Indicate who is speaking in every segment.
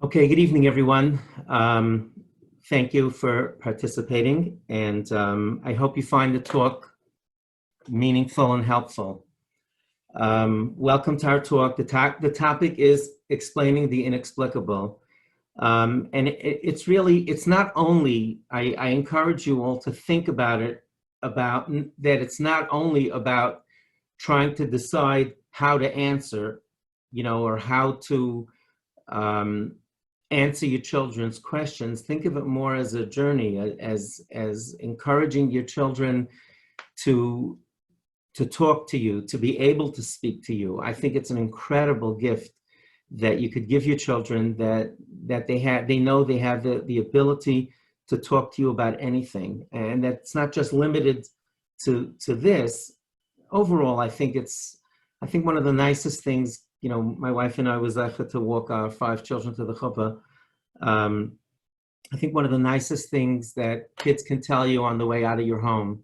Speaker 1: Okay, good evening, everyone. Thank you for participating, and I hope you find the talk meaningful and helpful. Welcome to our talk. The topic is explaining the inexplicable. And it's not only, I encourage you all to think about that it's not only about trying to decide how to answer, or how to answer your children's questions. Think of it more as a journey, as encouraging your children to talk to you, to be able to speak to you. I think it's an incredible gift that you could give your children, that they know they have the ability to talk to you about anything, and that's not just limited to this. Overall, I think one of the nicest things. My wife and I was able to walk our 5 children to the chuppah. I think one of the nicest things that kids can tell you on the way out of your home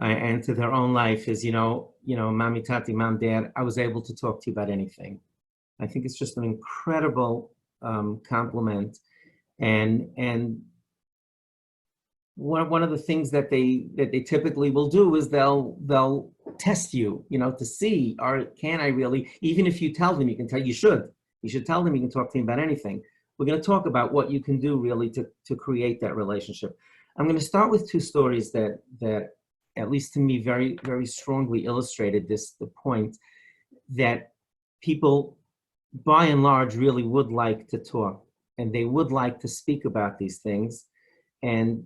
Speaker 1: and to their own life is, mommy, tati, mom, dad, I was able to talk to you about anything. I think it's just an incredible compliment. And one of the things that they typically will do is they'll test you, to see, or can I really, even if you tell them, you should tell them you can talk to them about anything. We're going to talk about what you can do really to create that relationship. I'm going to start with 2 stories that at least to me very, very strongly illustrated the point that people by and large really would like to talk, and they would like to speak about these things. And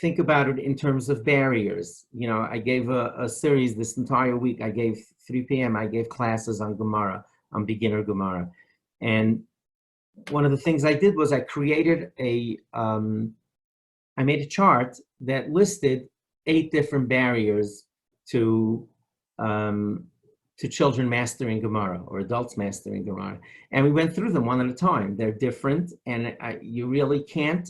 Speaker 1: think about it in terms of barriers. I gave a series this entire week. I gave 3 p.m. I gave classes on Gemara, on beginner Gemara. And one of the things I did was I created I made a chart that listed 8 different barriers to children mastering Gemara or adults mastering Gemara. And we went through them one at a time. They're different, and you really can't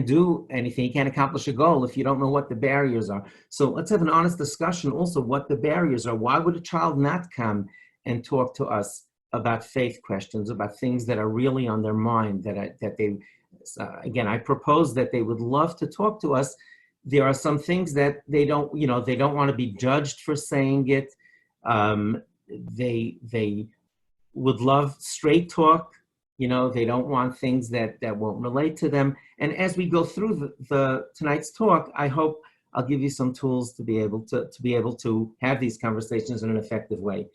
Speaker 1: do anything. You can't accomplish a goal if you don't know what the barriers are. So let's have an honest discussion also what the barriers are. Why would a child not come and talk to us about faith questions, about things that are really on their mind, I propose that they would love to talk to us. There are some things that they don't want to be judged for saying it. They would love straight talk. They don't want things that won't relate to them. And as we go through the tonight's talk, I hope I'll give you some tools to be able to have these conversations in an effective way.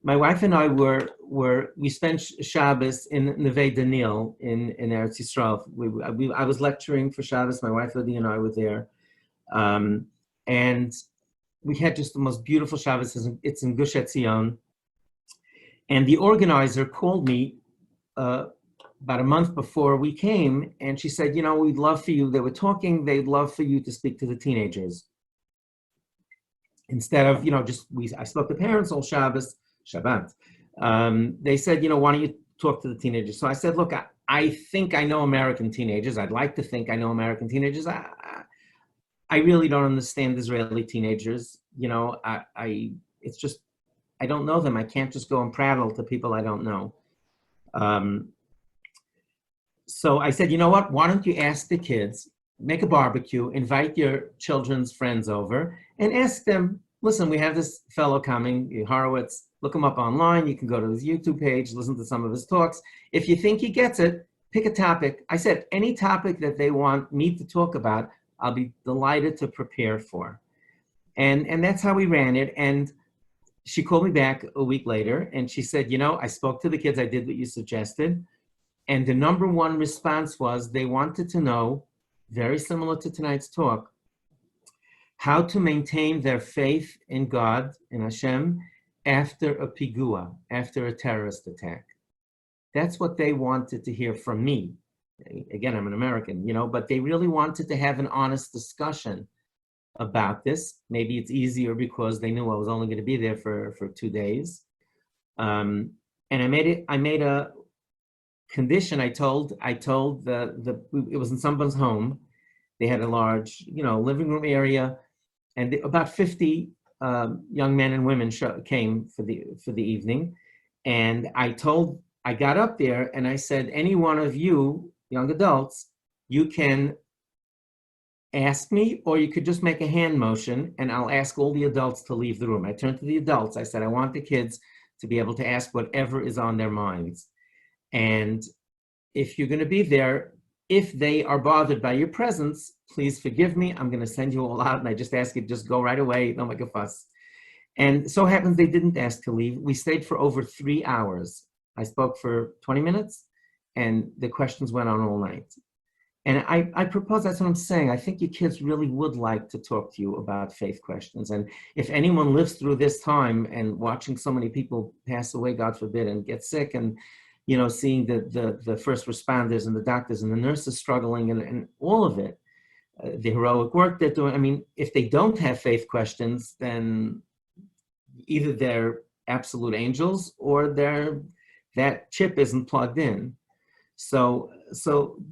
Speaker 1: My wife and I we spent Shabbos in Neve Daniel in Eretz Yisrael. I was lecturing for Shabbos. My wife Lydia and I were there, and we had just the most beautiful Shabbos. It's in Gush Etzion, and the organizer called me about a month before we came, and she said, we'd love for you. They were talking. They'd love for you to speak to the teenagers instead of I spoke to parents all Shabbos. Shabbat. They said, why don't you talk to the teenagers? So I said, look, I think I know American teenagers. I'd like to think I know American teenagers. I really don't understand Israeli teenagers. It's just, I don't know them. I can't just go and prattle to people I don't know. So I said, you know what? Why don't you ask the kids, make a barbecue, invite your children's friends over, and ask them, listen, we have this fellow coming, Horowitz. Look him up online. You can go to his YouTube page, listen to some of his talks. If you think he gets it, pick a topic. I said, any topic that they want me to talk about, I'll be delighted to prepare for. And that's how we ran it. And she called me back a week later, and she said, I spoke to the kids. I did what you suggested. And the number 1 response was they wanted to know, very similar to tonight's talk, how to maintain their faith in God, in Hashem, after a pigua, after a terrorist attack. That's what they wanted to hear from me. Again, I'm an American, but they really wanted to have an honest discussion about this. Maybe it's easier because they knew I was only going to be there for 2 days. And I made a condition. I told it was in someone's home. They had a large, living room area, and about 50 young men and women came for the evening. And I told I got up there and I said, any one of you, young adults, you can ask me, or you could just make a hand motion and I'll ask all the adults to leave the room. I turned to the adults. I said, I want the kids to be able to ask whatever is on their minds. And if you're going to be there, if they are bothered by your presence, please forgive me. I'm going to send you all out. And I just ask you to just go right away. Don't make a fuss. And so happens they didn't ask to leave. We stayed for over 3 hours. I spoke for 20 minutes and the questions went on all night. And I propose, that's what I'm saying. I think your kids really would like to talk to you about faith questions. And if anyone lives through this time and watching so many people pass away, God forbid, and get sick, and seeing the first responders and the doctors and the nurses struggling and all of it, the heroic work they're doing. I mean, if they don't have faith questions, then either they're absolute angels or that chip isn't plugged in. So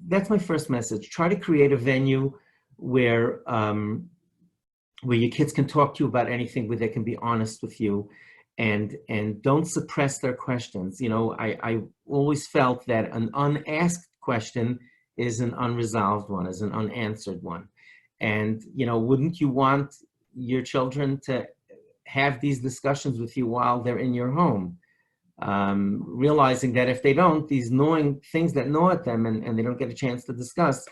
Speaker 1: that's my first message. Try to create a venue where your kids can talk to you about anything, where they can be honest with you, and don't suppress their questions. I always felt that an unasked question is an unresolved one, is an unanswered one. And wouldn't you want your children to have these discussions with you while they're in your home? Realizing that if they don't, these gnawing things that gnaw at them and they don't get a chance to discuss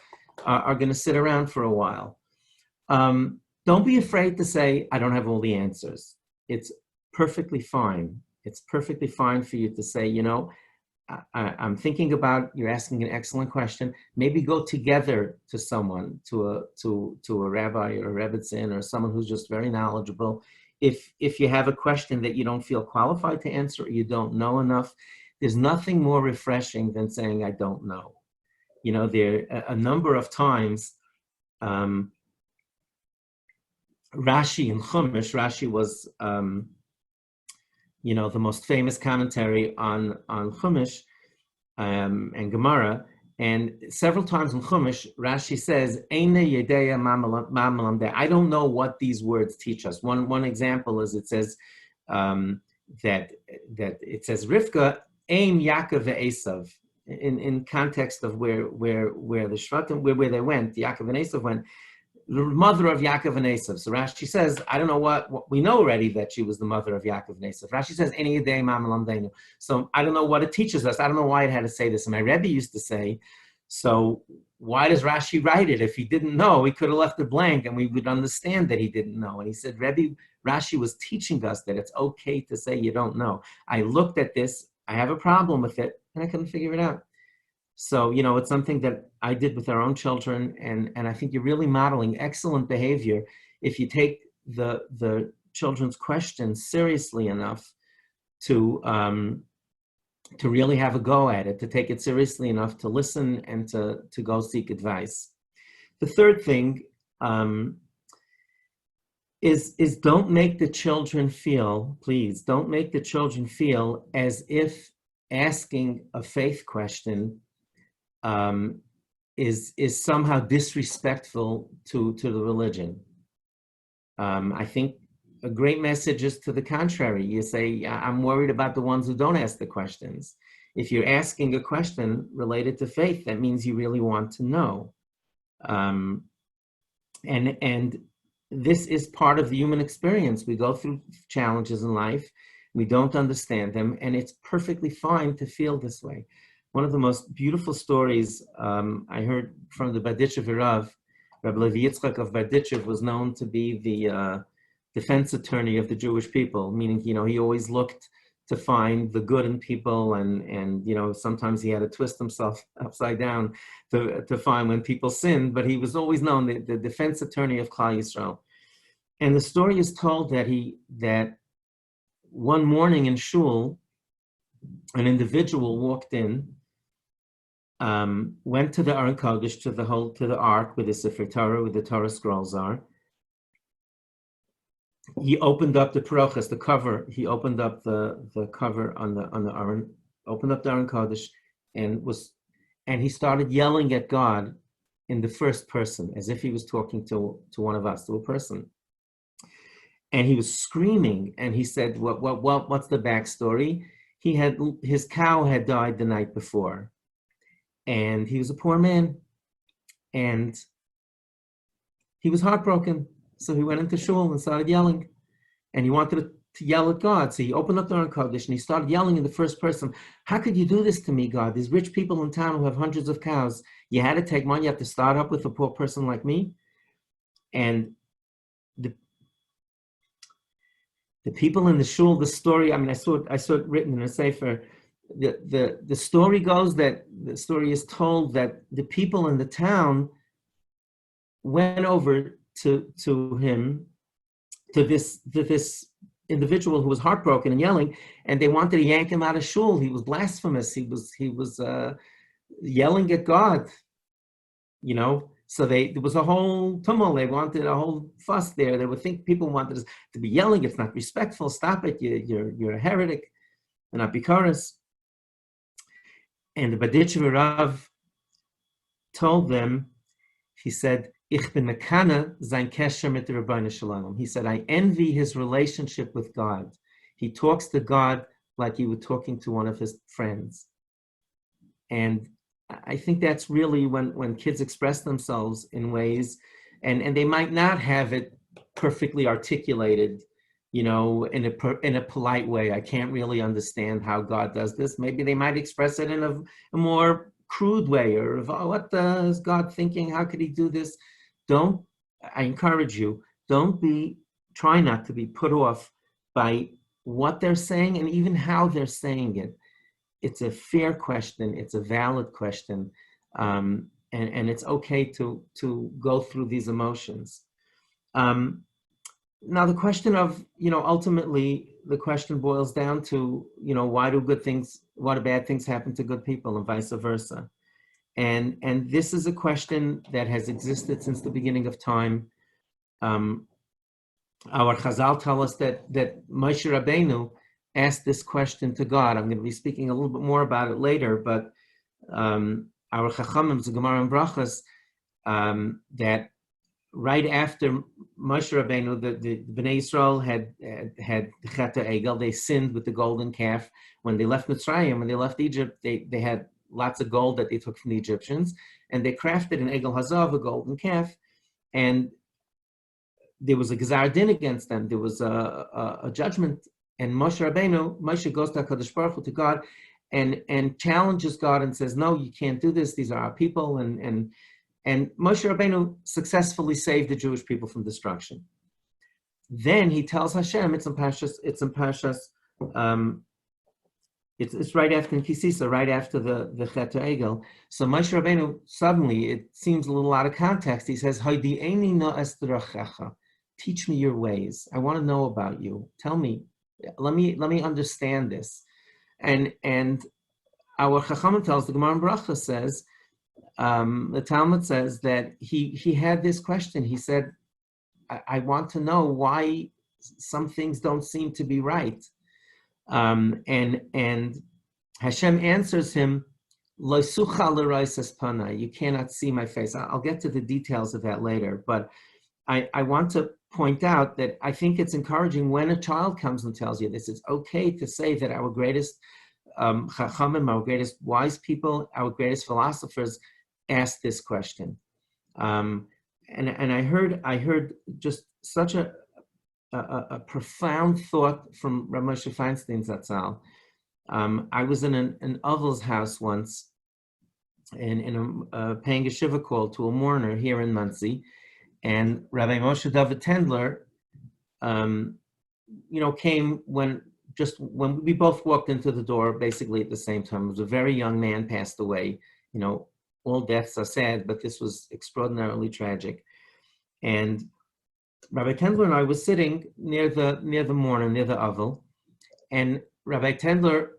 Speaker 1: are going to sit around for a while. Don't be afraid to say, I don't have all the answers. It's perfectly fine. It's perfectly fine for you to say, I'm thinking about, you're asking an excellent question. Maybe go together to someone, to a rabbi or a rebbitzin or someone who's just very knowledgeable. If you have a question that you don't feel qualified to answer or you don't know enough, there's nothing more refreshing than saying, I don't know. There a number of times, Rashi in Chumash, Rashi was, the most famous commentary on Chumash and Gemara. And several times in Chumash, Rashi says, I don't know what these words teach us. One example is it says that it says Rivka, aim Yakov ve'esav, in context of where the Shvatim, where they went, Yakov and Esav went, the mother of Yakov and Esav. So Rashi says, I don't know what we know already that she was the mother of Yakov and Esav. Rashi says, any day mamalamdeinu. So I don't know what it teaches us. I don't know why it had to say this. And my Rebbe used to say, so why does Rashi write it? If he didn't know, he could have left it blank and we would understand that he didn't know. And he said, Rebbe, Rashi was teaching us that it's okay to say you don't know. I looked at this, I have a problem with it, and I couldn't figure it out. So, it's something that I did with our own children, and I think you're really modeling excellent behavior if you take the children's questions seriously enough to really have a go at it, to take it seriously enough to listen and to go seek advice. The third thing is don't make the children feel, please, don't make the children feel as if asking a faith question is somehow disrespectful to the religion. I think a great message is to the contrary. You say, I'm worried about the ones who don't ask the questions. If you're asking a question related to faith, that means you really want to know. And this is part of the human experience. We go through challenges in life. We don't understand them, and it's perfectly fine to feel this way. One of the most beautiful stories I heard from the Berditchev Rav, Rabbi Levi Yitzchak of Berditchev, was known to be the defense attorney of the Jewish people, meaning, he always looked to find the good in people, and sometimes he had to twist himself upside down to find when people sinned, but he was always known the defense attorney of Klal Yisrael. And the story is told that one morning in shul, an individual walked in, went to the Aron Kodesh, to the ark with the Sefer Torah, where the Torah scrolls are. He opened up the parochas, the cover. He opened up the cover on the Aron, opened up the Aron Kodesh, and he started yelling at God in the first person, as if he was talking to one of us, to a person. And he was screaming, and he said, "What's the backstory?" his cow had died the night before, and he was a poor man, and he was heartbroken. So he went into shul and started yelling, and he wanted to yell at God. So he opened up the Aron Kodesh and he started yelling in the first person. How could you do this to me, God? There's rich people in town who have hundreds of cows. You had to take money. You have to start up with a poor person like me. And the people in the shul, the story, I mean, I saw it written in a sefer. The story goes that the story is told that the people in the town went over to him, to this individual who was heartbroken and yelling, and they wanted to yank him out of shul. He was blasphemous. He was yelling at God, you know. So there was a whole tumult. They wanted a whole fuss there. They would think people wanted us to be yelling. It's not respectful. Stop it. You're a heretic. And not bikaris. And the Baditcher Rav told them, he said, Ich bin mekana sein kesher mit der Rabbeinu Shalom. He said, I envy his relationship with God. He talks to God like he was talking to one of his friends. And I think that's really when kids express themselves in ways, and they might not have it perfectly articulated, you know, in a polite way. I can't really understand how God does this. Maybe they might express it in a more crude way, or what is God thinking? How could he do this? I encourage you, try not to be put off by what they're saying and even how they're saying it. It's a fair question. It's a valid question. And it's okay to go through these emotions. Now the question of, ultimately the question boils down to, why do bad things happen to good people and vice versa? And this is a question that has existed since the beginning of time. Our Chazal tell us that Moshe Rabbeinu asked this question to God. I'm going to be speaking a little bit more about it later, but our Chachamim, the Gemara and Brachas, that right after Moshe Rabbeinu, the Bnei Yisrael had Chet Egel, they sinned with the golden calf. When they left Mitzrayim, when they left Egypt, they had lots of gold that they took from the Egyptians, and they crafted an Egel Hazav, a golden calf, and there was a Gzar Din against them. There was a judgment, and Moshe goes to HaKadosh Baruch Hu, to God, and challenges God and says, no, you can't do this. These are our people, and Moshe Rabbeinu successfully saved the Jewish people from destruction. Then he tells Hashem, it's right after Kisisa, right after the Chet Egel. So Moshe Rabbeinu, suddenly, it seems a little out of context, he says, Haydi'eni na'as d'rachecha. Teach me your ways. I want to know about you. Tell me, let me understand this. And our Chachamim tells, the Gemara in Bracha says, the Talmud says that he had this question. He said, I want to know why some things don't seem to be right. And Hashem answers him, Lo sucha l'roisas panai. You cannot see my face. I'll get to the details of that later, but I want to point out that I think it's encouraging when a child comes and tells you this. It's okay to say that our greatest chachamim, our greatest wise people, our greatest philosophers asked this question. And I heard just such a profound thought from Rav Moshe Feinstein Zatzal. I was in an Avel's house once, in paying a shiva call to a mourner here in Monsey, and Rabbi Moshe David Tendler, came when we both walked into the door basically at the same time. It was a very young man, passed away. All deaths are sad, but this was extraordinarily tragic. And Rabbi Tendler and I was sitting near the mourner, near the Avel, and Rabbi Tendler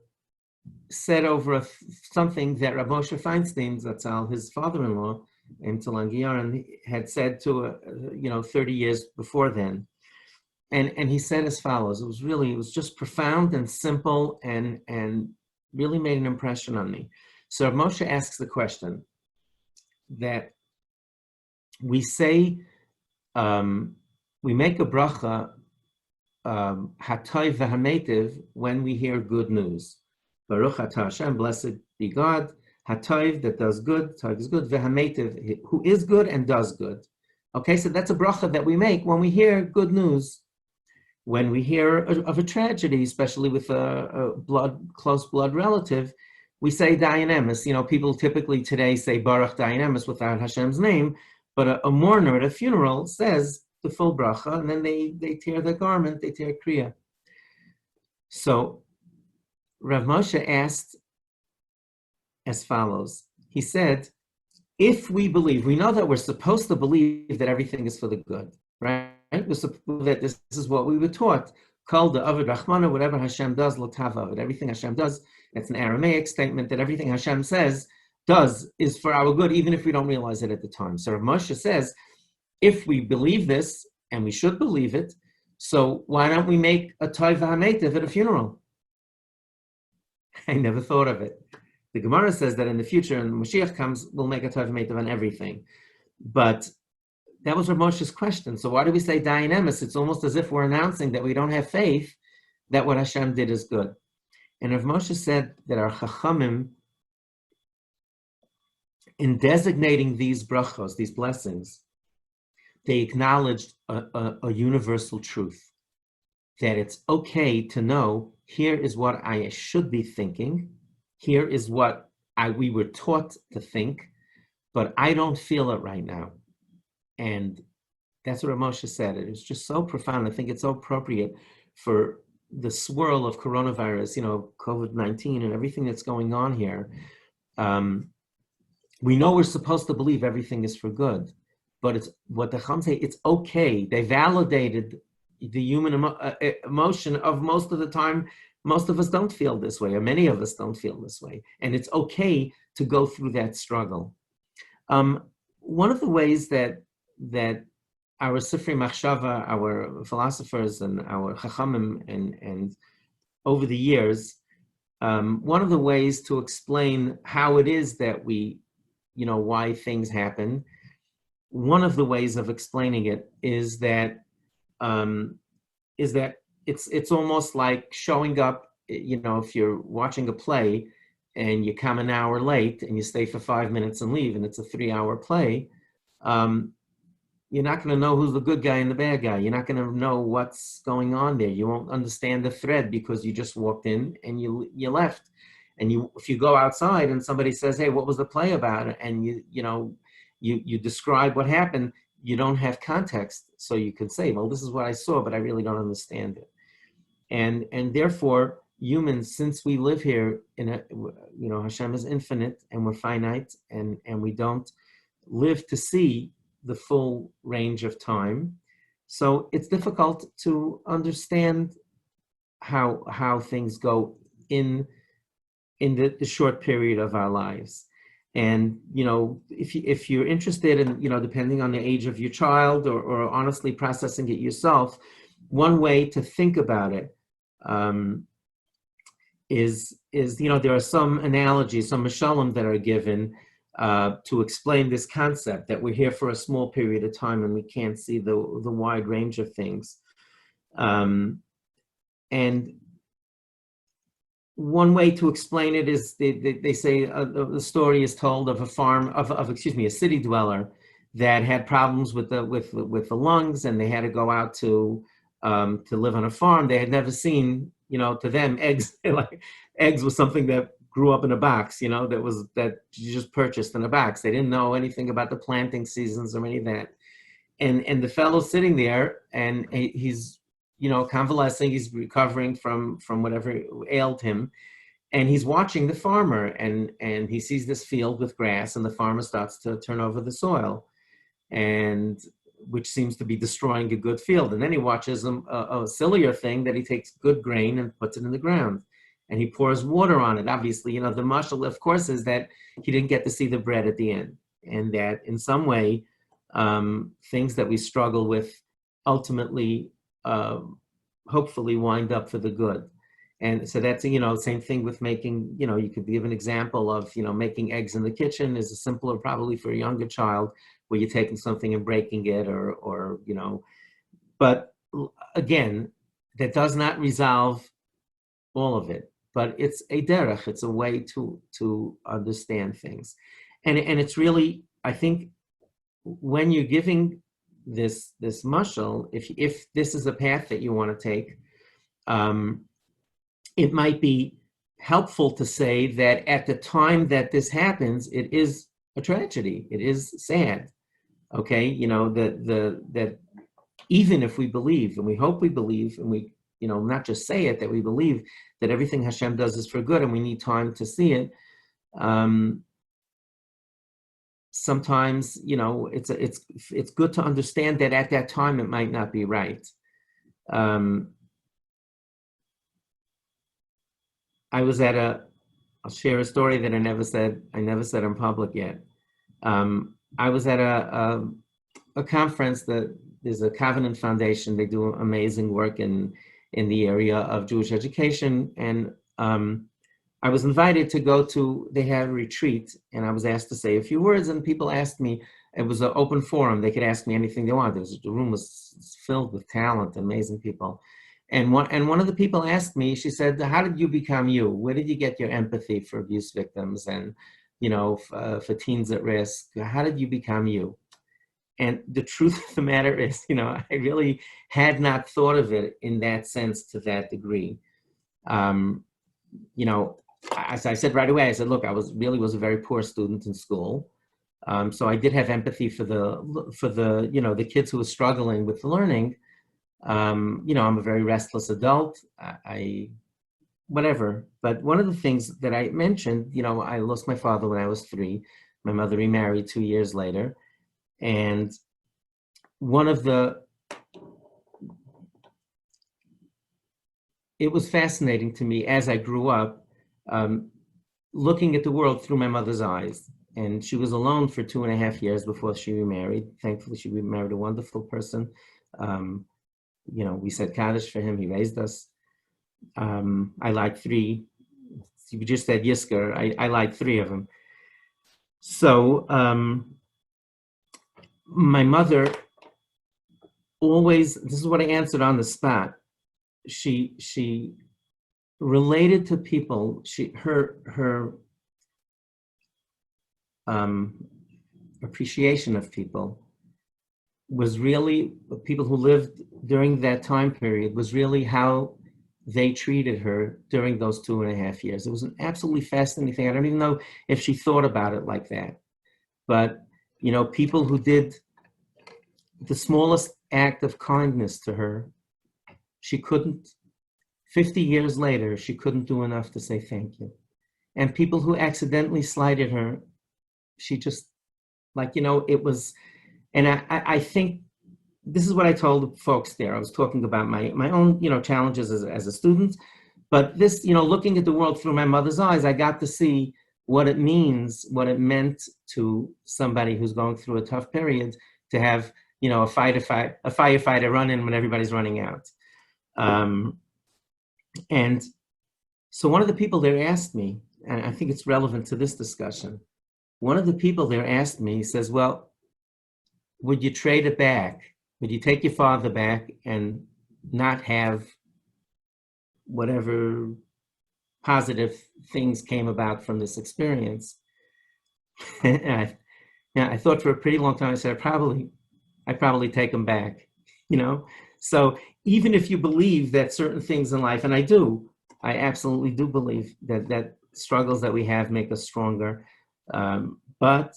Speaker 1: said over something that Rav Moshe Feinstein Zatzal, his father-in-law, in Talangiyaran, had said to 30 years before then. And he said as follows. It was just profound and simple and really made an impression on me. So Rav Moshe asks the question that we say, we make a bracha, hatov v'hametiv, when we hear good news. Baruch atah Hashem, blessed be God, Hatov, that does good, Tov is good, Vehametiv, who is good and does good. Okay, so that's a bracha that we make when we hear good news. When we hear of a tragedy, especially with a close blood relative, we say Dayan Emes. People typically today say Baruch Dayan Emes without Hashem's name, but a mourner at a funeral says the full bracha, and then they tear their garment, they tear kriya. So Rav Moshe asked as follows. He said, if we believe, we know that we're supposed to believe that everything is for the good, right? We're supposed that this is what we were taught. Kol da'avid Rachmana, whatever Hashem does, l'tav avid. Everything Hashem does, it's an Aramaic statement that everything Hashem says is for our good, even if we don't realize it at the time. So Rav Moshe says, if we believe this, and we should believe it, so why don't we make a Tov HaMetiv at a funeral? I never thought of it. The Gemara says that in the future, when Mashiach comes, we'll make a Tov HaMetiv on everything. But that was Rav Moshe's question. So why do we say Dayan Emes? It's almost as if we're announcing that we don't have faith that what Hashem did is good. And Rav Moshe said that our Chachamim, in designating these brachos, these blessings, they acknowledged a universal truth, that it's okay to know, here is what I should be thinking, here is what we were taught to think, but I don't feel it right now. And that's what Moshe said. It is just so profound. I think it's so appropriate for the swirl of coronavirus, COVID-19 and everything that's going on here. We know we're supposed to believe everything is for good, but it's what the Chacham say, it's okay. They validated the human emotion of most of the time. Most of us don't feel this way, or many of us don't feel this way. And it's okay to go through that struggle. One of the ways that our Sifrei Machshava, our philosophers and our Chachamim, and over the years, one of the ways to explain how it is that we, why things happen, one of the ways of explaining it is that it's almost like showing up, if you're watching a play and you come an hour late and you stay for 5 minutes and leave and it's a 3-hour play, you're not going to know who's the good guy and the bad guy. You're not going to know what's going on there. You won't understand the thread because you just walked in and you left. And if you go outside and somebody says, hey, what was the play about? And you describe what happened, you don't have context. So you could say, well, this is what I saw, but I really don't understand it. And therefore, humans, since we live here Hashem is infinite and we're finite and we don't live to see the full range of time. So it's difficult to understand how things go in the short period of our lives. And, if you're interested in, depending on the age of your child or honestly processing it yourself, one way to think about it is there are some analogies, some mashalim that are given to explain this concept that we're here for a small period of time and we can't see the wide range of things. And one way to explain it is they say the story is told of a city dweller that had problems with the lungs, and they had to go out to live on a farm. They had never seen, to them, eggs. Like eggs was something that grew up in a box, that you just purchased in a box. They didn't know anything about the planting seasons or any of that. And the fellow's sitting there, and he's convalescing. He's recovering from whatever ailed him, and he's watching the farmer. And he sees this field with grass, and the farmer starts to turn over the soil, and which seems to be destroying a good field. And then he watches a sillier thing, that he takes good grain and puts it in the ground, and he pours water on it. Obviously, the mashal, of course, is that he didn't get to see the bread at the end, and that in some way, things that we struggle with ultimately, hopefully, wind up for the good. And so that's, same thing with making, you could give an example of, making eggs in the kitchen is simpler probably for a younger child, where you're taking something and breaking it or but again, that does not resolve all of it. but it's a derech. It's a way to understand things, and it's really, I think, when you're giving this mashal, if this is a path that you want to take, it might be helpful to say that at the time that this happens, it is a tragedy. It is sad. Okay, that even if we believe, and we hope we believe, and we, not just say it, that we believe that everything Hashem does is for good, and we need time to see it. Sometimes, it's good to understand that at that time it might not be right. I was at I'll share a story that I never said in public yet. I was at a conference that there's a Covenant Foundation. They do amazing work in the area of Jewish education. And I was invited to go to, they had a retreat, and I was asked to say a few words, and people asked me, it was an open forum. They could ask me anything they wanted. The room was filled with talent, amazing people. And one of the people asked me, she said, how did you become you? Where did you get your empathy for abuse victims and, for teens at risk? How did you become you? And the truth of the matter is, I really had not thought of it in that sense to that degree. As I said right away, I said, look, I was a very poor student in school. So I did have empathy for the kids who were struggling with learning. I'm a very restless adult. Whatever. But one of the things that I mentioned, I lost my father when I was 3. My mother remarried 2 years later. And it was fascinating to me as I grew up, looking at the world through my mother's eyes. And she was alone for 2.5 years before she remarried. Thankfully, she remarried a wonderful person. We said Kaddish for him. He raised us. I lied 3. You just said Yisker. I lied 3 of them. So my mother always, this is what I answered on the spot. She related to people. Her appreciation of people was really, people who lived during that time period, was really how they treated her during those 2.5 years. It was an absolutely fascinating thing. I don't even know if she thought about it like that. But, people who did the smallest act of kindness to her, she couldn't, 50 years later, she couldn't do enough to say thank you. And people who accidentally slighted her, she just, it was, and I think this is what I told folks there. I was talking about my own, challenges as a student, but this, looking at the world through my mother's eyes, I got to see what it meant to somebody who's going through a tough period to have, a firefighter run in when everybody's running out. And so one of the people there asked me, and I think it's relevant to this discussion, one of the people there asked me, he says, well, would you trade it back? Would you take your father back and not have whatever positive things came about from this experience? And I thought for a pretty long time. I said, I'd probably take him back, So even if you believe that certain things in life, and I absolutely do believe that struggles that we have make us stronger, but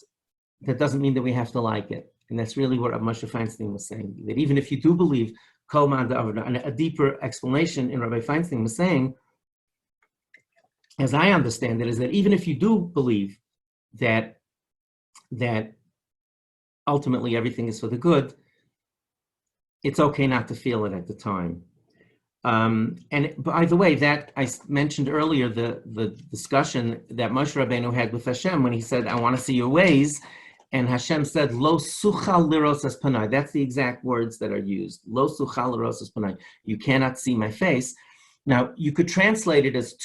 Speaker 1: that doesn't mean that we have to like it. And that's really what Moshe Feinstein was saying, that even if you do believe Kol Man Da'avna, and a deeper explanation in Rabbi Feinstein was saying, as I understand it, is that even if you do believe that ultimately everything is for the good, it's okay not to feel it at the time. And by the way, that I mentioned earlier, the discussion that Moshe Rabbeinu had with Hashem when he said, I want to see your ways. And Hashem said, Lo suchal liros es panai. That's the exact words that are used. Lo suchal liros es panai. You cannot see my face. Now, you could translate it as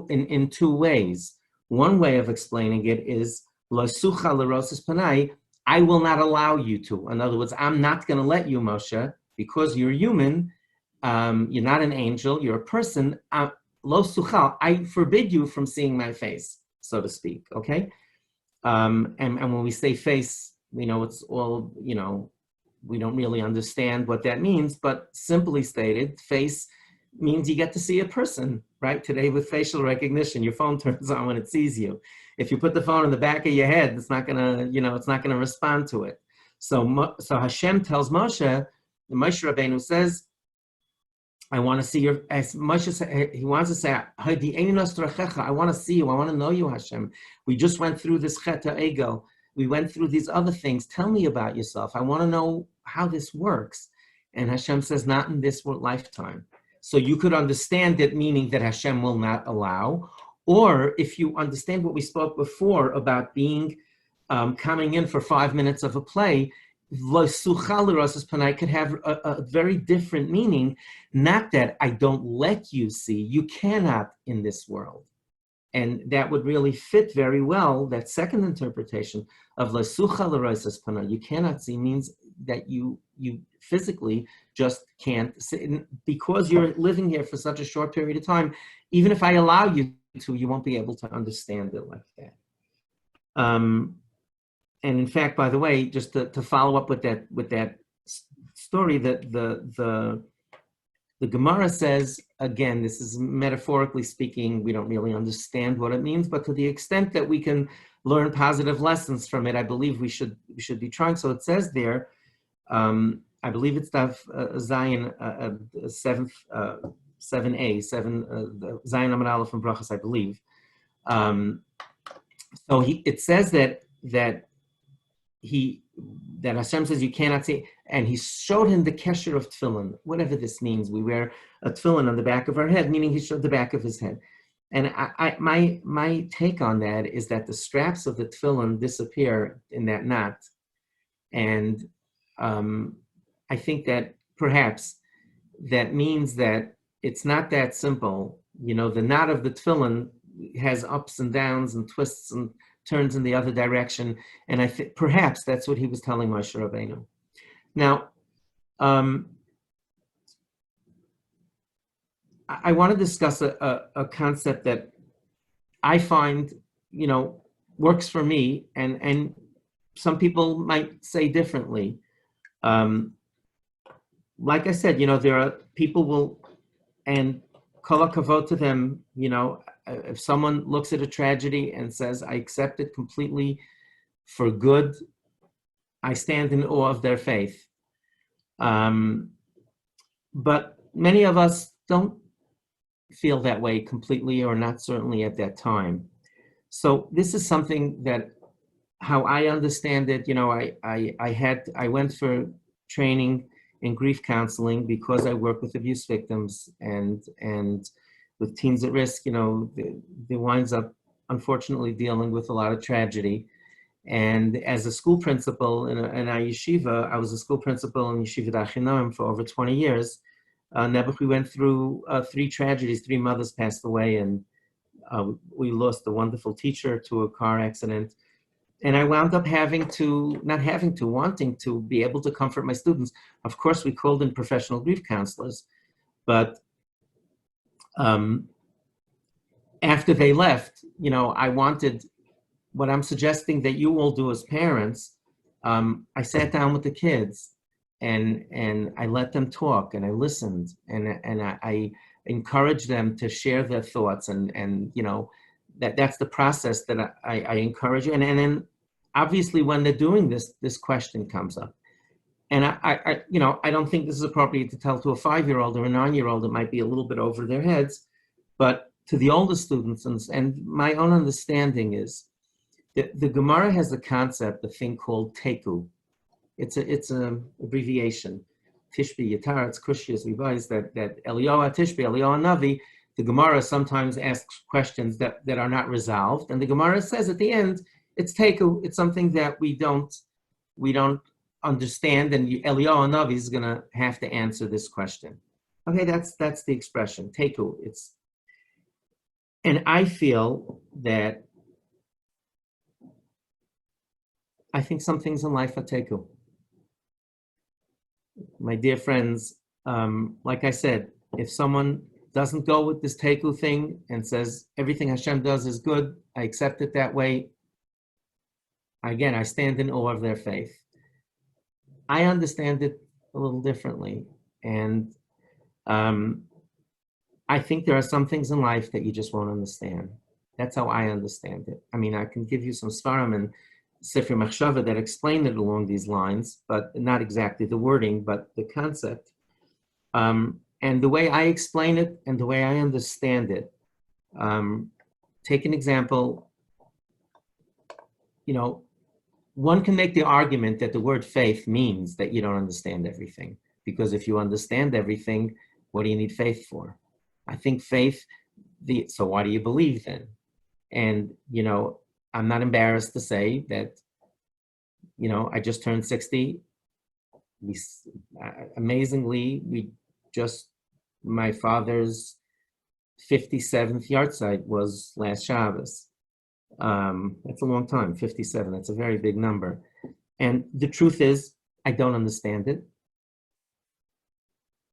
Speaker 1: in 2 ways. One way of explaining it is, Lo suchal liros es panai. I will not allow you to. In other words, I'm not going to let you, Moshe, because you're human. You're not an angel. You're a person. lo suchal, I forbid you from seeing my face, so to speak, okay? And when we say face, it's all, we don't really understand what that means, but simply stated, face means you get to see a person, right? Today with facial recognition, your phone turns on when it sees you. If you put the phone in the back of your head, it's not gonna, it's not gonna respond to it. So Hashem tells Moshe, Moshe Rabbeinu says, I want to see your, as Moshe said, he wants to say, I want to see you, I want to know you, Hashem. We just went through this Cheta Ego. We went through these other things. Tell me about yourself. I want to know how this works. And Hashem says, not in this lifetime. So you could understand it, meaning that Hashem will not allow. Or if you understand what we spoke before about being, coming in for 5 minutes of a play, could have a very different meaning. Not that I don't let you see. You cannot in this world. And that would really fit very well, that second interpretation of you cannot see means that you physically just can't see. Because you're living here for such a short period of time, even if I allow you to, you won't be able to understand it like that. And in fact, by the way, just to follow up with that story, that the Gemara says, again, this is metaphorically speaking, we don't really understand what it means, but to the extent that we can learn positive lessons from it, I believe we should be trying. So it says there, I believe it's Daf Zion 7a, Zion Amud Aleph from Brachas, I believe. So it says that Hashem says you cannot see, and he showed him the kesher of tefillin, whatever this means. We wear a tefillin on the back of our head, meaning he showed the back of his head. And my take on that is that the straps of the tefillin disappear in that knot. And I think that perhaps that means that it's not that simple. The knot of the tefillin has ups and downs and twists and turns in the other direction. And I think perhaps that's what he was telling Moshe Rabbeinu. Now, I want to discuss a concept that I find, works for me, and some people might say differently. Like I said, there are people will, and kol hakavod to them, if someone looks at a tragedy and says, I accept it completely for good, I stand in awe of their faith. But many of us don't feel that way completely, or not certainly at that time. So this is something that, how I understand it, I went for training in grief counseling because I work with abuse victims and with teens at risk. They winds up unfortunately dealing with a lot of tragedy. And as a school principal in our yeshiva, I was a school principal in Yeshiva Achinoim for over 20 years. Nebuch, we went through 3 tragedies. 3 mothers passed away, and we lost a wonderful teacher to a car accident. And I wound up wanting to be able to comfort my students. Of course, we called in professional grief counselors, but after they left, I wanted, what I'm suggesting that you all do as parents, I sat down with the kids and I let them talk, and I listened, and I encouraged them to share their thoughts, and that's the process that I encourage you. And then obviously when they're doing this question comes up. And I don't think this is appropriate to tell to a 5-year-old or a 9-year-old. It might be a little bit over their heads, but to the older students, and my own understanding is that the Gemara has a concept, a thing called teku. It's an abbreviation. Tishbi, Yatar, it's Kushiyas, Levi's, that Eliyahu Tishbi, Eliyahu Navi, the Gemara sometimes asks questions that are not resolved. And the Gemara says at the end, it's teku, it's something that we don't understand, and Eliyahu Navi is going to have to answer this question. Okay, that's the expression, teku. And I feel that I think some things in life are teku. My dear friends, like I said, if someone doesn't go with this teku thing and says everything Hashem does is good, I accept it that way, again, I stand in awe of their faith. I understand it a little differently. And I think there are some things in life that you just won't understand. That's how I understand it. I mean, I can give you some svarim and Sefer Machshava that explain it along these lines, but not exactly the wording, but the concept. And the way I explain it and the way I understand it. Take an example. You know, one can make the argument that the word faith means that you don't understand everything. Because if you understand everything, what do you need faith for? I think faith, so why do you believe then? And, you know, I'm not embarrassed to say that, you know, I just turned 60. Amazingly, my father's 57th yahrzeit was last Shabbos. That's a long time, 57, that's a very big number. And the truth is, I don't understand it.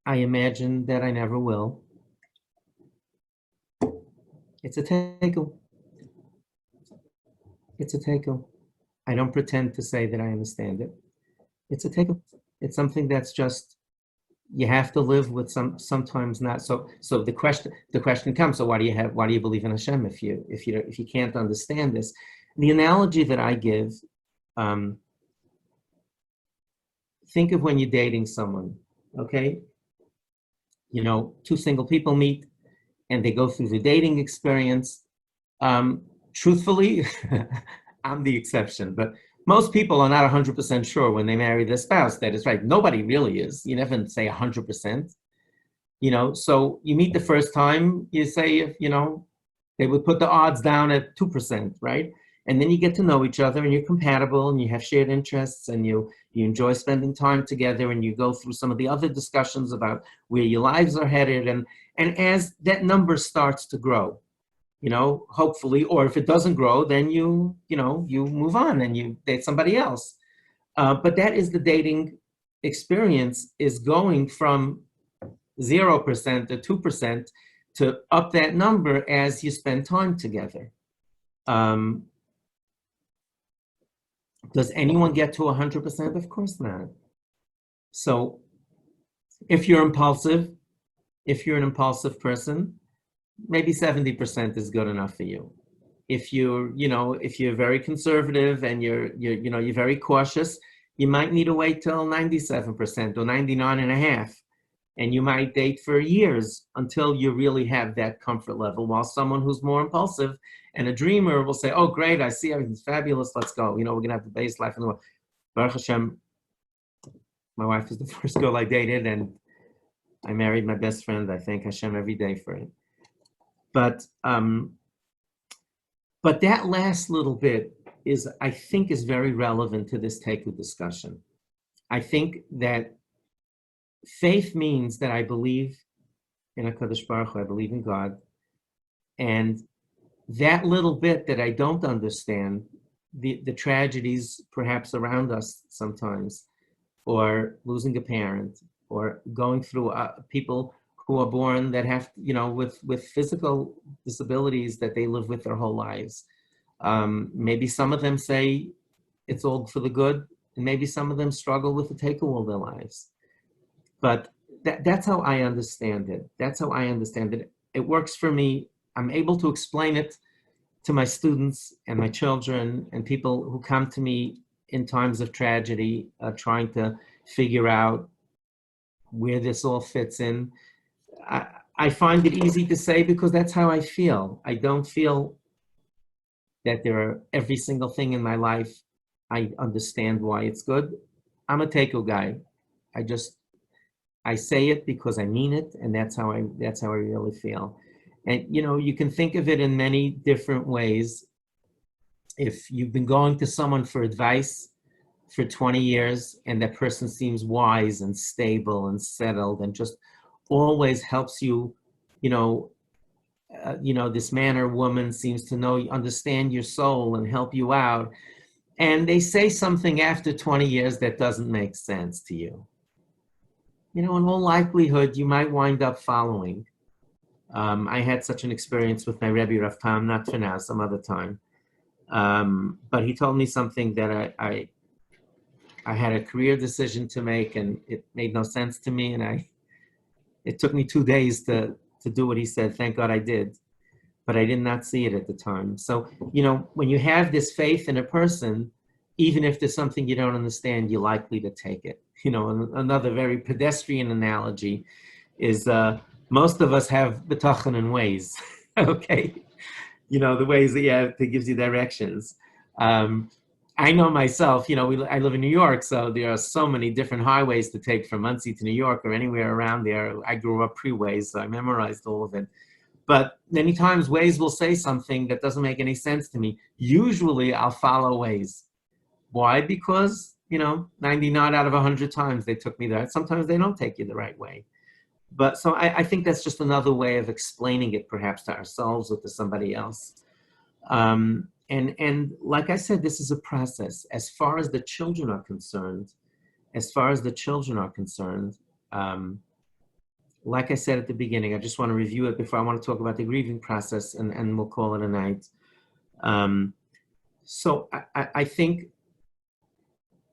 Speaker 1: I imagine that I never will. It's a tekel. It's a tekel. I don't pretend to say that I understand it. It's a tekel. It's something that's just, you have to live with sometimes not. So the question comes, so why do you believe in Hashem if you can't understand this? The analogy that I give, think of when you're dating someone, okay? You know, two single people meet and they go through the dating experience. Truthfully, I'm the exception, but most people are not 100% sure when they marry their spouse that it's right. Nobody really is. You never say 100%. You know, so you meet the first time, you say, if, you know, they would put the odds down at 2%, right? And then you get to know each other and you're compatible and you have shared interests and you enjoy spending time together and you go through some of the other discussions about where your lives are headed. And as that number starts to grow, you know, hopefully, or if it doesn't grow, then you move on and you date somebody else. But that is the dating experience, is going from 0% to 2% to up that number as you spend time together. Does anyone get to 100%? Of course not. So if you're impulsive, if you're an impulsive person, maybe 70% is good enough for you. If you're very conservative and you're very cautious, you might need to wait till 97% or 99.5%. And you might date for years until you really have that comfort level, while someone who's more impulsive and a dreamer will say, oh, great, I see everything's fabulous, let's go. You know, we're going to have the best life in the world. Baruch Hashem, my wife is the first girl I dated, and I married my best friend. I thank Hashem every day for it. But that last little bit I think is very relevant to this Teku discussion. I think that faith means that I believe in HaKadosh Baruch Hu, I believe in God. And that little bit that I don't understand, the tragedies perhaps around us sometimes, or losing a parent, or going through people who are born that have, with physical disabilities that they live with their whole lives. Maybe some of them say it's all for the good, and maybe some of them struggle with the take all their lives. But that's how I understand it. That's how I understand it. It works for me. I'm able to explain it to my students and my children and people who come to me in times of tragedy, trying to figure out where this all fits in. I find it easy to say because that's how I feel. I don't feel that there are every single thing in my life I understand why it's good. I'm a Teku guy. I say it because I mean it, and that's how I really feel. And you can think of it in many different ways. If you've been going to someone for advice for 20 years and that person seems wise and stable and settled and just always helps you, this man or woman seems to understand your soul and help you out. And they say something after 20 years that doesn't make sense to you. In all likelihood, you might wind up following. I had such an experience with my Rebbe Rav Tam, not for now, some other time. But he told me something that I had a career decision to make, and it made no sense to me, and it took me 2 days to do what he said. Thank God I did, but I did not see it at the time. So, when you have this faith in a person, even if there's something you don't understand, you're likely to take it. Another very pedestrian analogy is most of us have betachon in ways, okay? The ways that gives you directions. I know myself, I live in New York, so there are so many different highways to take from Muncie to New York or anywhere around there. I grew up pre-Waze, so I memorized all of it. But many times Waze will say something that doesn't make any sense to me. Usually I'll follow Waze. Why? Because, 99 out of 100 times they took me there. Sometimes they don't take you the right way. But so I think that's just another way of explaining it, perhaps to ourselves or to somebody else. And like I said, this is a process. As far as the children are concerned, like I said at the beginning, I just want to review it before I want to talk about the grieving process, and we'll call it a night. So I think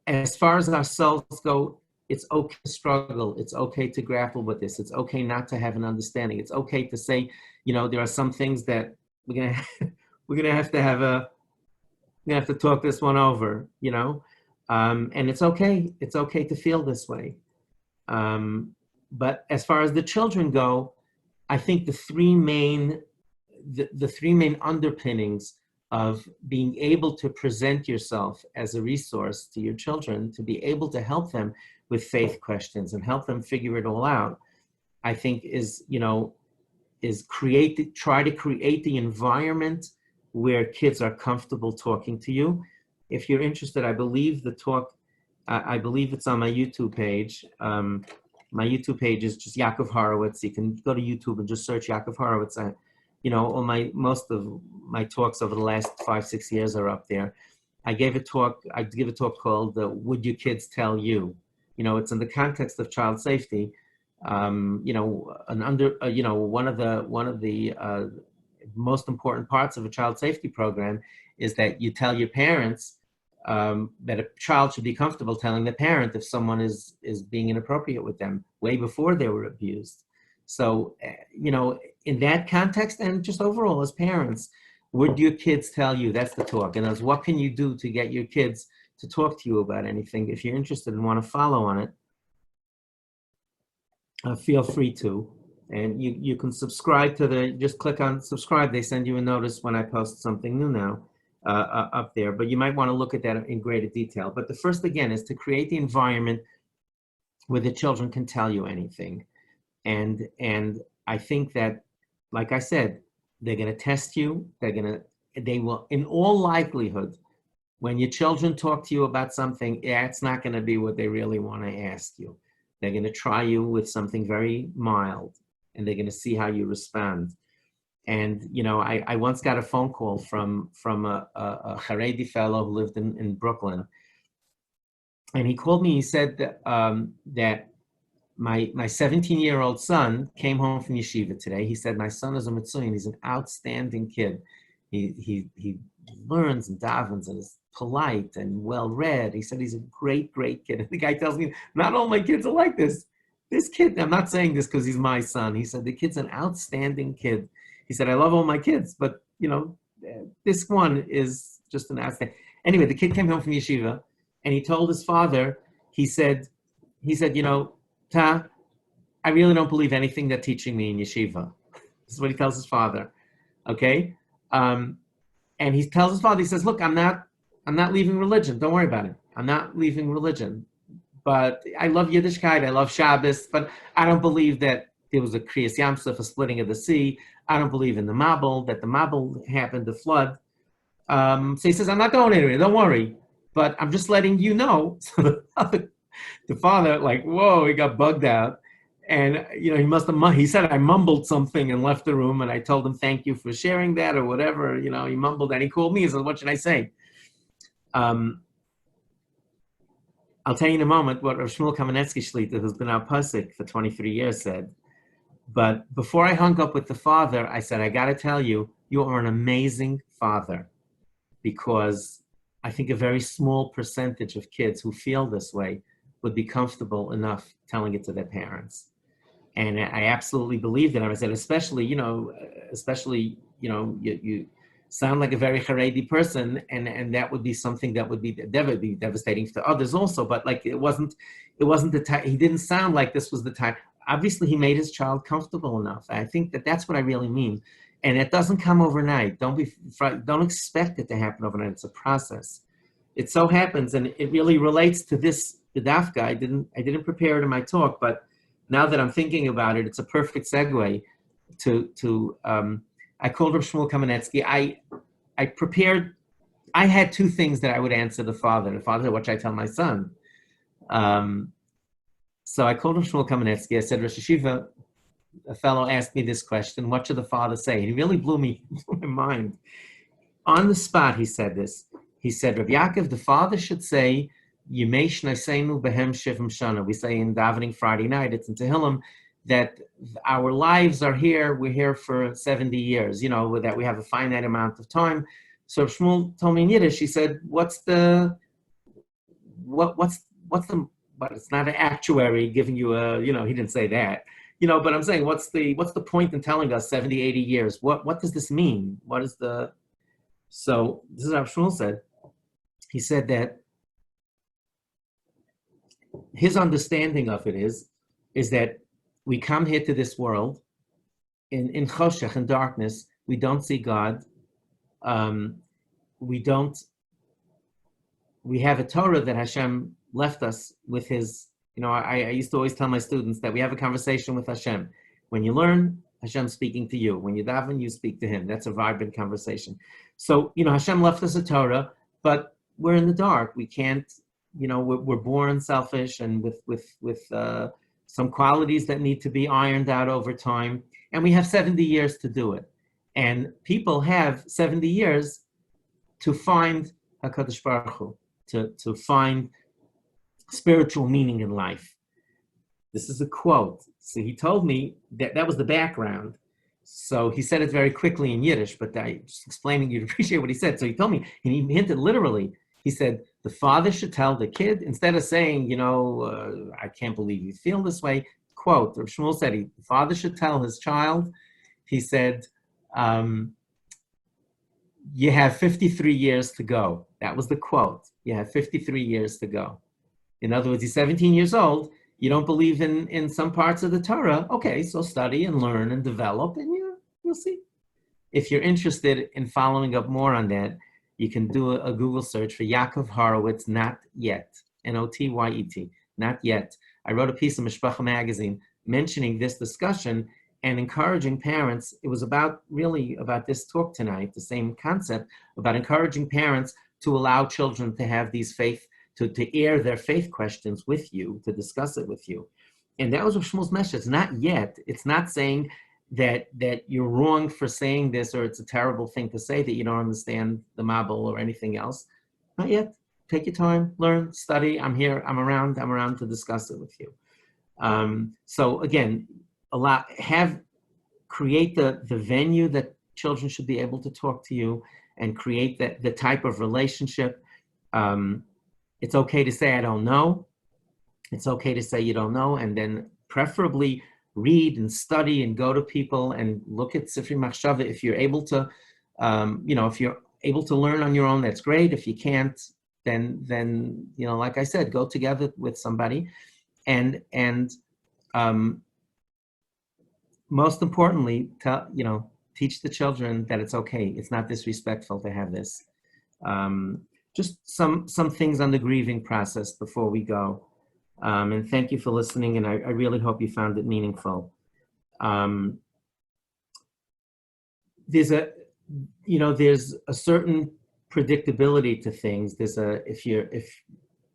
Speaker 1: as far as ourselves go, it's okay to struggle. It's okay to grapple with this. It's okay not to have an understanding. It's okay to say, there are some things that we're gonna have to talk this one over, and it's okay. It's okay to feel this way. But as far as the children go, I think the three main underpinnings of being able to present yourself as a resource to your children, to be able to help them with faith questions and help them figure it all out, I think try to create the environment where kids are comfortable talking to you. If you're interested, I believe the talk, I believe it's on my YouTube page. My YouTube page is just Yakov Horowitz. You can go to YouTube and just search Yakov Horowitz. Most of my talks over the last 5-6 years are up there. I give a talk called "Would Your Kids Tell You?" It's in the context of child safety. One of the most important parts of a child safety program is that you tell your parents that a child should be comfortable telling the parent if someone is being inappropriate with them way before they were abused. So, in that context, and just overall as parents, would your kids tell you? That's the talk. And what can you do to get your kids to talk to you about anything? If you're interested and want to follow on it, feel free to. And you can subscribe just click on subscribe. They send you a notice when I post something new now up there. But you might want to look at that in greater detail. But the first, again, is to create the environment where the children can tell you anything. And I think that, like I said, they're going to test you. They will, in all likelihood, when your children talk to you about something, it's not going to be what they really want to ask you. They're going to try you with something very mild, and they're going to see how you respond. And, I once got a phone call from a Haredi fellow who lived in Brooklyn. And he called me. He said that my 17-year-old son came home from yeshiva today. He said, my son is a Mitzuyan. He's an outstanding kid. He learns and davens and is polite and well-read. He said he's a great, great kid. And the guy tells me, not all my kids are like this. This kid, I'm not saying this because he's my son. He said, the kid's an outstanding kid. He said, I love all my kids, but, this one is just an outstanding. Anyway, the kid came home from yeshiva, and he told his father, he said, Ta, I really don't believe anything they're teaching me in yeshiva. This is what he tells his father, okay? And he tells his father, he says, look, I'm not leaving religion. Don't worry about it. I'm not leaving religion. But I love Yiddishkeit. I love Shabbos. But I don't believe that there was a Kriyas Yamsuf, a splitting of the sea. I don't believe in the Mabul, that the Mabul happened, the flood. So he says, I'm not going anywhere. Don't worry. But I'm just letting you know. So the father, whoa, he got bugged out. And, he said, I mumbled something and left the room. And I told him, thank you for sharing that or whatever. He mumbled and he called me and said, what should I say? I'll tell you in a moment what Rav Shmuel Kamenetsky Shlita, who's been our pasuk for 23 years, said. But before I hung up with the father, I said, I got to tell you, you are an amazing father, because I think a very small percentage of kids who feel this way would be comfortable enough telling it to their parents. And I absolutely believe that. I said, especially, you sound like a very Haredi person, and that would be something that would be devastating to others also. But like, it wasn't the time. He didn't sound like this was the time. Obviously, he made his child comfortable enough. I think that's what I really mean. And it doesn't come overnight. Don't expect it to happen overnight. It's a process. It so happens, and it really relates to this, the dafka. I didn't prepare it in my talk, but now that I'm thinking about it, it's a perfect segue to I called Rav Shmuel Kamenetsky. I prepared, I had two things that I would answer the father, which I tell my son. So I called Rav Shmuel Kamenetsky. I said, Rosh Hashiva, a fellow asked me this question, what should the father say? And he really blew my mind. On the spot, he said this. He said, Rav Yakov, the father should say, Yimei Shnaseinu Behem Shivim Shana. We say in davening Friday night, it's in Tehillim, that our lives are here, we're here for 70 years, that we have a finite amount of time. So Shmuel told me in Yiddish, he said, but it's not an actuary giving you he didn't say that, but I'm saying, what's the point in telling us 70, 80 years? What does this mean? So this is how Shmuel said. He said that his understanding of it is that we come here to this world in choshech, in darkness. We don't see God. We have a Torah that Hashem left us with his, I used to always tell my students that we have a conversation with Hashem. When you learn, Hashem's speaking to you. When you daven, you speak to him. That's a vibrant conversation. So, Hashem left us a Torah, but we're in the dark. We can't, we're born selfish and with some qualities that need to be ironed out over time. And we have 70 years to do it. And people have 70 years to find HaKadosh Baruch Hu, to find spiritual meaning in life. This is a quote. So he told me that was the background. So he said it very quickly in Yiddish, but I just explaining, you'd appreciate what he said. So he told me, and he hinted literally, he said, the father should tell the kid, instead of saying, I can't believe you feel this way, quote, Rav Shmuel said, the father should tell his child, he said, you have 53 years to go. That was the quote. You have 53 years to go. In other words, he's 17 years old. You don't believe in some parts of the Torah. Okay, so study and learn and develop, and you'll see. If you're interested in following up more on that, you can do a Google search for Yakov Horowitz, Not Yet, Notyet, Not Yet. I wrote a piece in Mishpacha magazine mentioning this discussion and encouraging parents. It was really about this talk tonight, the same concept, about encouraging parents to allow children to have these to air their faith questions with you, to discuss it with you. And that was Rav Shmuel's message. Not yet. It's not saying that you're wrong for saying this, or it's a terrible thing to say, that you don't understand the Mabul or anything else. Not yet. Take your time, learn, study. I'm here, I'm around to discuss it with you. So again, create the venue that children should be able to talk to you, and create the type of relationship. It's okay to say, I don't know. It's okay to say you don't know, and then preferably read and study and go to people and look at Sifrei Machshava. If you're able to, if you're able to learn on your own, that's great. If you can't, then like I said, go together with somebody, and most importantly, teach the children that it's okay. It's not disrespectful to have this. Just some things on the grieving process before we go. And thank you for listening, and I really hope you found it meaningful. There's a certain predictability to things.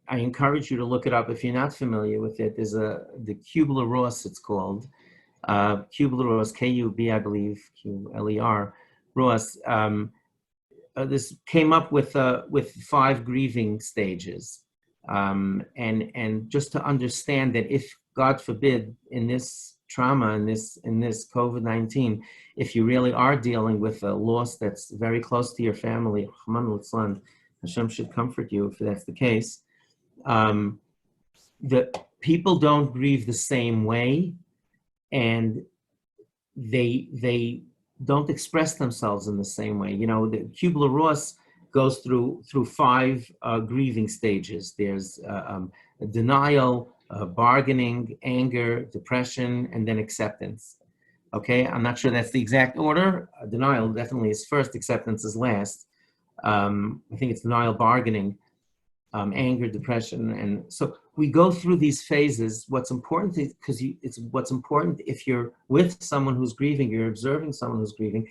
Speaker 1: I encourage you to look it up if you're not familiar with it. There's the Kubler-Ross, it's called. Kubler-Ross, K-U-B, I believe, Q-L-E-R, Ross. This came up with 5 grieving stages. And just to understand that if, God forbid, in this trauma in this COVID-19, if you really are dealing with a loss that's very close to your family, Hashem should comfort you if that's the case. The people don't grieve the same way, and they don't express themselves in the same way. You know, the Kubler-Ross goes through 5 grieving stages. There's denial, bargaining, anger, depression, and then acceptance. Okay, I'm not sure that's the exact order. Denial definitely is first, acceptance is last. I think it's denial, bargaining, anger, depression, and so we go through these phases. What's important is, what's important if you're with someone who's grieving, you're observing someone who's grieving.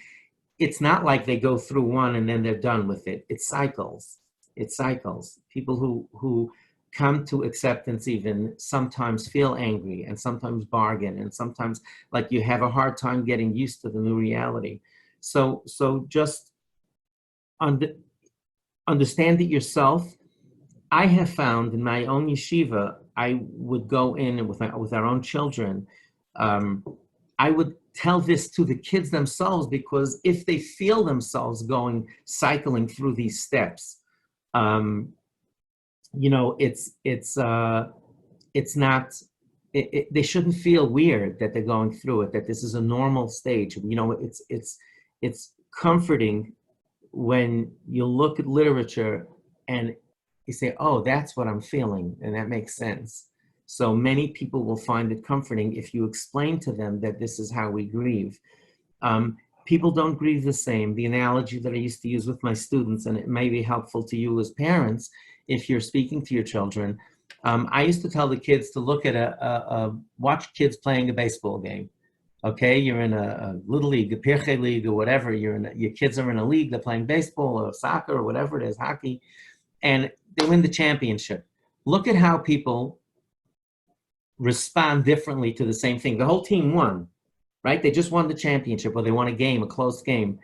Speaker 1: It's not like they go through one and then they're done with it. It cycles. It cycles. People who come to acceptance even sometimes feel angry and sometimes bargain and sometimes like you have a hard time getting used to the new reality. So just understand it yourself. I have found in my own yeshiva, I would go in with our own children. I would tell this to the kids themselves, because if they feel themselves cycling through these steps, you know, they shouldn't feel weird that they're going through it, that this is a normal stage. You know, it's comforting when you look at literature and you say, oh, that's what I'm feeling, and that makes sense. So many people will find it comforting if you explain to them that this is how we grieve. People don't grieve the same. The analogy that I used to use with my students, and it may be helpful to you as parents, if you're speaking to your children, I used to tell the kids to look at watch kids playing a baseball game. Okay, you're in a little league, a pirche league, or whatever. Your kids are in a league. They're playing baseball or soccer or whatever it is, hockey, and they win the championship. Look at how people respond differently to the same thing. The whole team won, right? They just won the championship, or they won a game, a close game.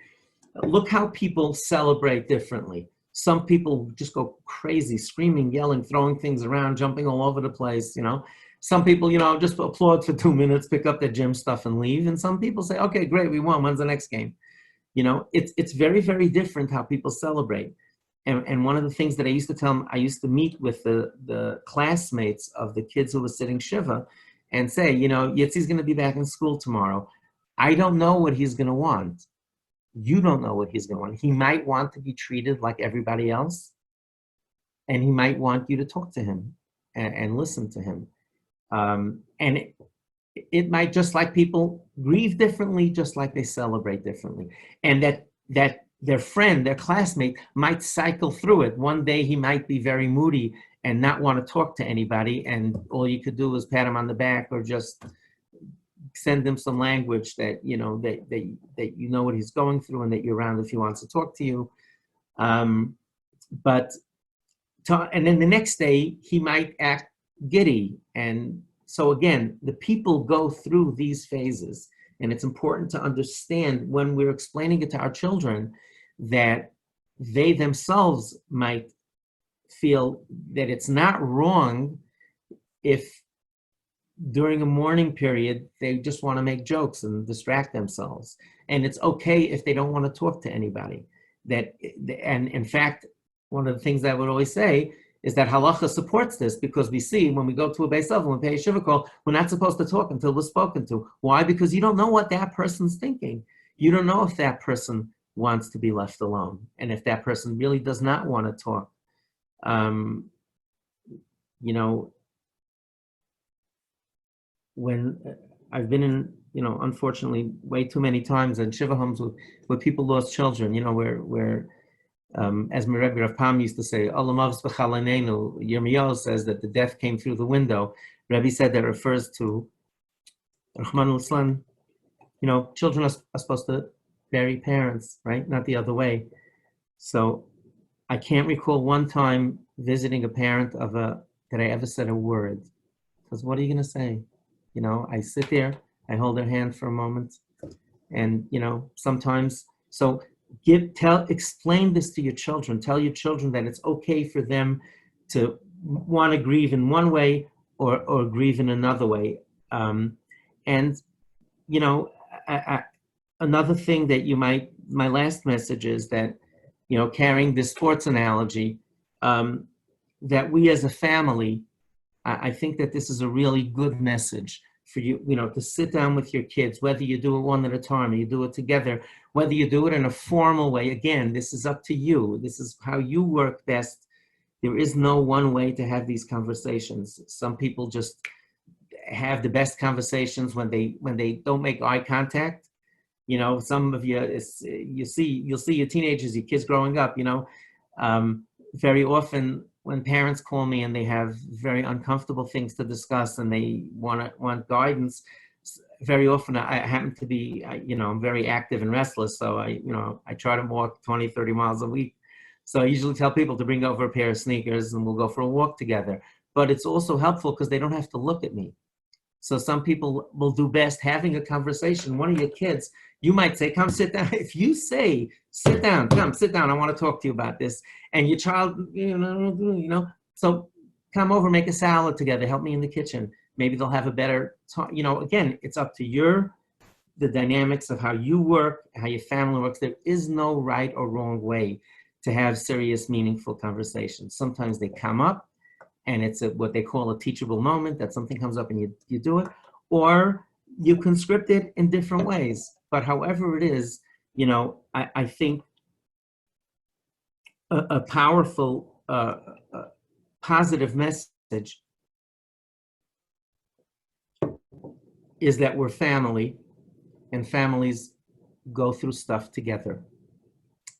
Speaker 1: Look how people celebrate differently. Some people just go crazy, screaming, yelling, throwing things around, jumping all over the place, you know. Some people, you know, just applaud for 2 minutes, pick up their gym stuff and leave. And some people say, okay, great, we won. When's the next game? You know, it's very, very different how people celebrate. And one of the things that I used to tell them, I used to meet with the classmates of the kids who were sitting Shiva and say, you know, Yitzi's going to be back in school tomorrow. I don't know what he's going to want. You don't know what he's going to want. He might want to be treated like everybody else, and he might want you to talk to him and listen to him. And it might, just like people grieve differently, just like they celebrate differently. And that their friend, their classmate might cycle through it. One day he might be very moody and not want to talk to anybody, and all you could do is pat him on the back or just send him some language that, you know, that you know what he's going through and that you're around if he wants to talk to you. And then the next day he might act giddy. And so again, the people go through these phases. And it's important to understand when we're explaining it to our children that they themselves might feel that it's not wrong if during a mourning period they just want to make jokes and distract themselves. And it's okay if they don't want to talk to anybody. And in fact, one of the things that I would always say is that halacha supports this, because we see when we go to a beis level and pay a shiva call, we're not supposed to talk until we're spoken to. Why? Because you don't know what that person's thinking. You don't know if that person wants to be left alone, and if that person really does not want to talk. You know, when I've been in, you know, unfortunately, way too many times in shiva homes where people lost children, you know, where as my Rebbe Rav Pam used to say, Olamavs b'chalanenu, Yirmiyahu says that the death came through the window. Rebbe said that refers to Rahman al-Islam. You know, children are supposed to bury parents, right? Not the other way. So I can't recall one time visiting a parent that I ever said a word. Because what are you going to say? You know, I sit there, I hold their hand for a moment, and, you know, sometimes, so explain this to your children. Tell your children that it's okay for them to want to grieve in one way or grieve in another way. And, you know, another thing that my last message is that, you know, carrying this sports analogy, that we as a family, I think that this is a really good message for you, you know, to sit down with your kids, whether you do it one at a time or you do it together, whether you do it in a formal way. Again, this is up to you. This is how you work best. There is no one way to have these conversations. Some people just have the best conversations when they don't make eye contact. You know, some of you, you'll see your teenagers, your kids growing up, you know, very often when parents call me and they have very uncomfortable things to discuss and they want guidance, very often I happen to be, you know, I'm very active and restless. So I try to walk 20, 30 miles a week. So I usually tell people to bring over a pair of sneakers and we'll go for a walk together. But it's also helpful because they don't have to look at me. So some people will do best having a conversation. One of your kids, you might say, come sit down. If you say, sit down, come sit down, I want to talk to you about this. And your child, you know, so come over, make a salad together, help me in the kitchen. Maybe they'll have a better talk. You know, again, it's up to the dynamics of how you work, how your family works. There is no right or wrong way to have serious, meaningful conversations. Sometimes they come up and it's what they call a teachable moment, that something comes up and you do it, or you can script it in different ways. But however it is, you know, I think a powerful, positive message is that we're family, and families go through stuff together.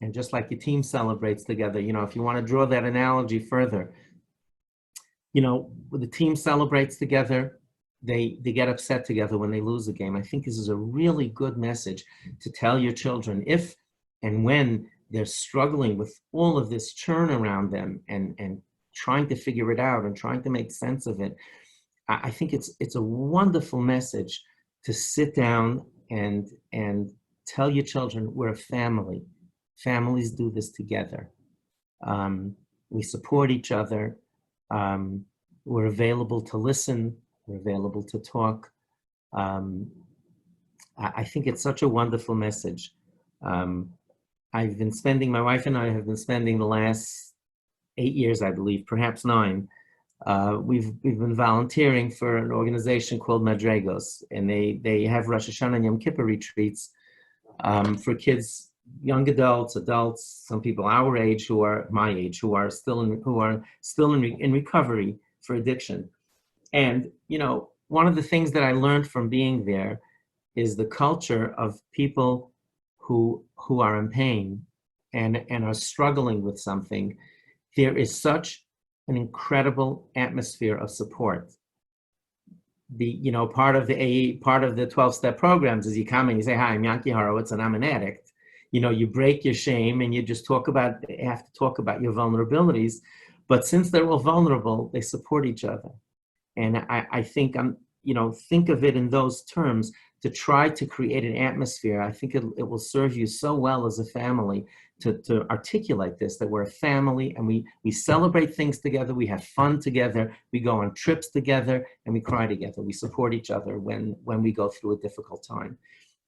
Speaker 1: And just like your team celebrates together, you know, if you want to draw that analogy further, you know, when the team celebrates together, they get upset together when they lose a game. I think this is a really good message to tell your children if and when they're struggling with all of this churn around them and trying to figure it out and trying to make sense of it. I think it's a wonderful message to sit down and tell your children we're a family. Families do this together. We support each other. We're available to listen. We're available to talk. I think it's such a wonderful message. My wife and I have been spending the last 8 years, I believe, perhaps 9. We've been volunteering for an organization called Madregos, and they have Rosh Hashanah and Yom Kippur retreats for kids, young adults, some people our age who are my age, who are still in recovery for addiction. And you know, one of the things that I learned from being there is the culture of people who are in pain and are struggling with something. There is such an incredible atmosphere of support. Part of the 12-step programs is you come and you say, hi, I'm Yanki Horowitz and I'm an addict. You know, you break your shame and you just have to talk about your vulnerabilities. But since they're all vulnerable, they support each other. And I think think of it in those terms, to try to create an atmosphere. I think it will serve you so well as a family to articulate this, that we're a family and we celebrate things together, we have fun together, we go on trips together, and we cry together. We support each other when we go through a difficult time.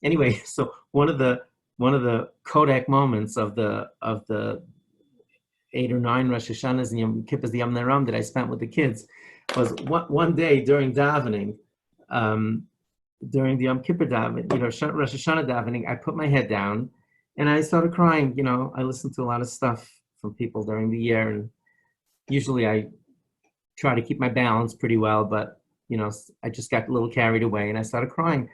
Speaker 1: Anyway, so one of the Kodak moments of the 8 or 9 Rosh Hashanahs and Yom Kippur's, the Yom Naram that I spent with the kids, was one day during davening, during the Yom Kippur davening, Rosh Hashanah davening, I put my head down and I started crying. You know, I listened to a lot of stuff from people during the year, and usually I try to keep my balance pretty well, but I just got a little carried away and I started crying.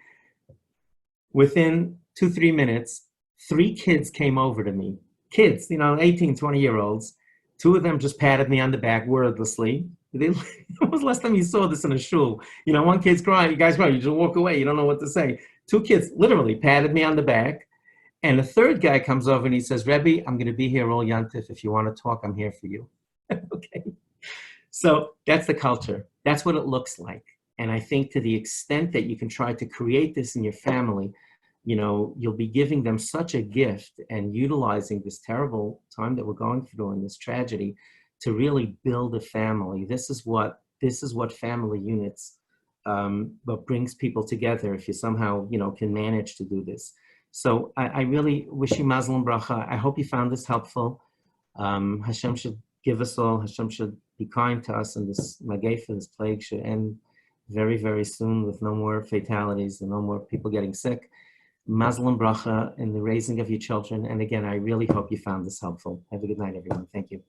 Speaker 1: Within 2-3 minutes, 3 kids came over to me. Kids, 18, 20-year-olds. 2 of them just patted me on the back wordlessly. When was the last time you saw this in a shul? One kid's crying, you guys cry, you just walk away, you don't know what to say. 2 kids literally patted me on the back. And a 3rd guy comes over and he says, Rebbe, I'm going to be here all Yantif. If you want to talk, I'm here for you. Okay. So that's the culture. That's what it looks like. And I think to the extent that you can try to create this in your family, you'll be giving them such a gift and utilizing this terrible time that we're going through and this tragedy to really build a family. This is what family units but brings people together if you somehow, can manage to do this. So I really wish you Mazel and Bracha. I hope you found this helpful. Hashem should give us all, Hashem should be kind to us, and this Mageifa, this plague, should end very, very soon with no more fatalities and no more people getting sick. Mazel and Bracha in the raising of your children. And again, I really hope you found this helpful. Have a good night, everyone. Thank you.